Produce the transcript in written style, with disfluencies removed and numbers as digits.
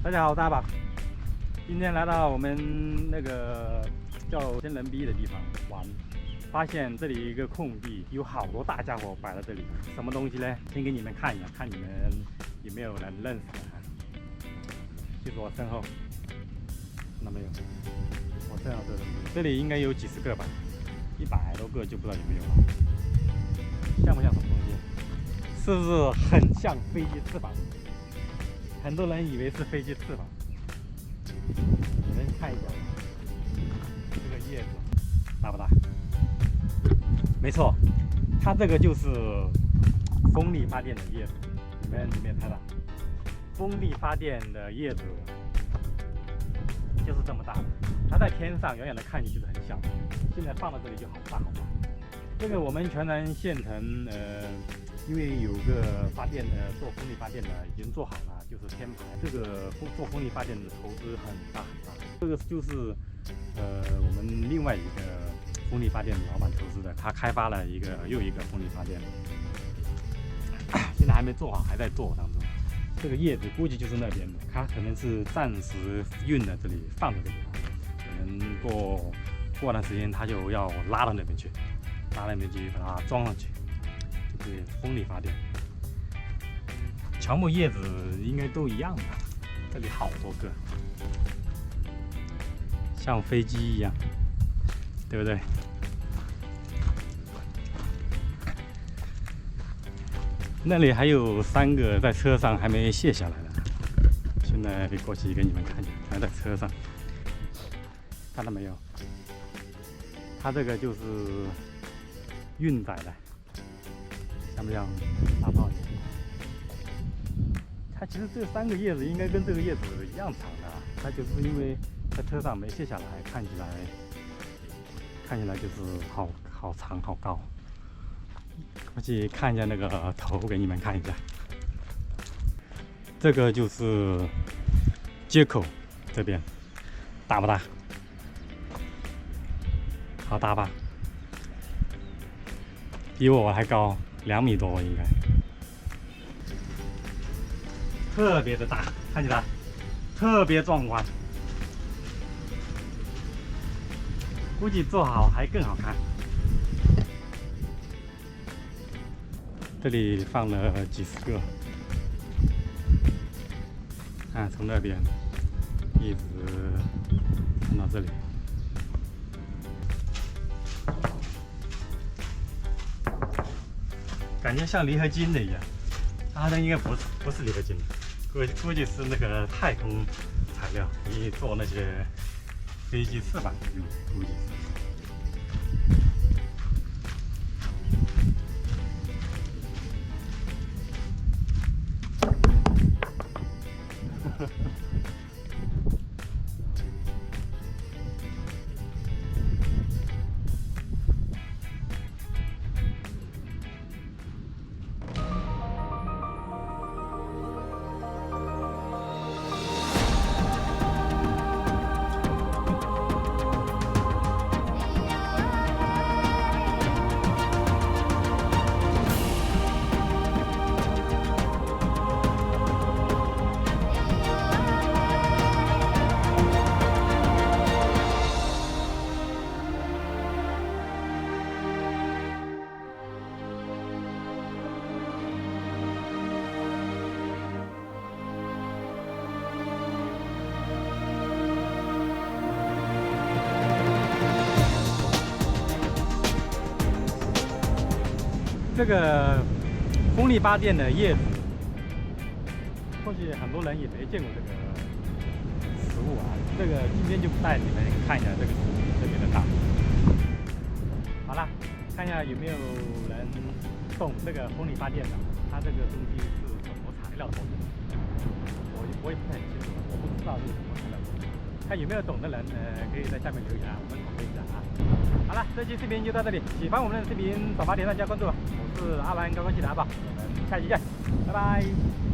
大家好，我大宝。今天来到我们那个叫仙人逼的地方玩，发现这里一个空地，有好多大家伙摆在这里。什么东西呢？先给你们看一下，看你们有没有人认识的。就是我身后，看到没有？我身后这里应该有几十个吧，100多个就不知道有没有了。像不像什么东西？是不是很像飞机翅膀？很多人以为是飞机翅膀。你们看一下这个叶子大不大？没错，它这个就是风力发电的叶子。你们看到，风力发电的叶子就是这么大的，它在天上远远的看去就是很小，现在放到这里就好大好大。这个我们全南县城因为有个发电做风力发电的已经做好了，就是天牌。这个做风力发电的投资很大很大。这个就是我们另外一个风力发电老板投资的，他开发了又一个风力发电，现在还没做好，还在做当中。这个叶子估计就是那边的，它可能是暂时运在这里放在这里，可能过段时间它就要拉到那边去，把它装上去。对，风力发电，乔木叶子应该都一样的，这里好多个，像飞机一样，对不对？那里还有3个在车上还没卸下来的，现在过去给你们看一下，全在车上，看到没有？它这个就是运载的。像不像大炮？它其实这3个叶子应该跟这个叶子一样长的，它就是因为在车上没卸下来，看起来就是好长好高。过去看一下那个头，给你们看一下。这个就是接口这边，大不大？好大吧？比我还高。2米多应该，特别的大，看起来特别壮观，估计做好还更好看。这里放了几十个，看从那边一直看到这里。感觉像离合金的一样，它那应该不是离合金的，估计是那个太空材料，你做那些飞机翅膀用，估计是。这个风力发电的叶子，或许很多人也没见过这个实物啊。这个今天就带你们看一下这个实物特别的大。好了，看一下有没有人懂这个风力发电的，它这个东西是什么材料做的？我也不太清楚，我不知道是什么材料做的。看有没有懂的人，可以在下面留言，我们讨论一下啊。好了，这期视频就到这里。喜欢我们的视频，转发、点赞、加关注。我是阿兰高科技的阿宝，我们下期见，拜拜。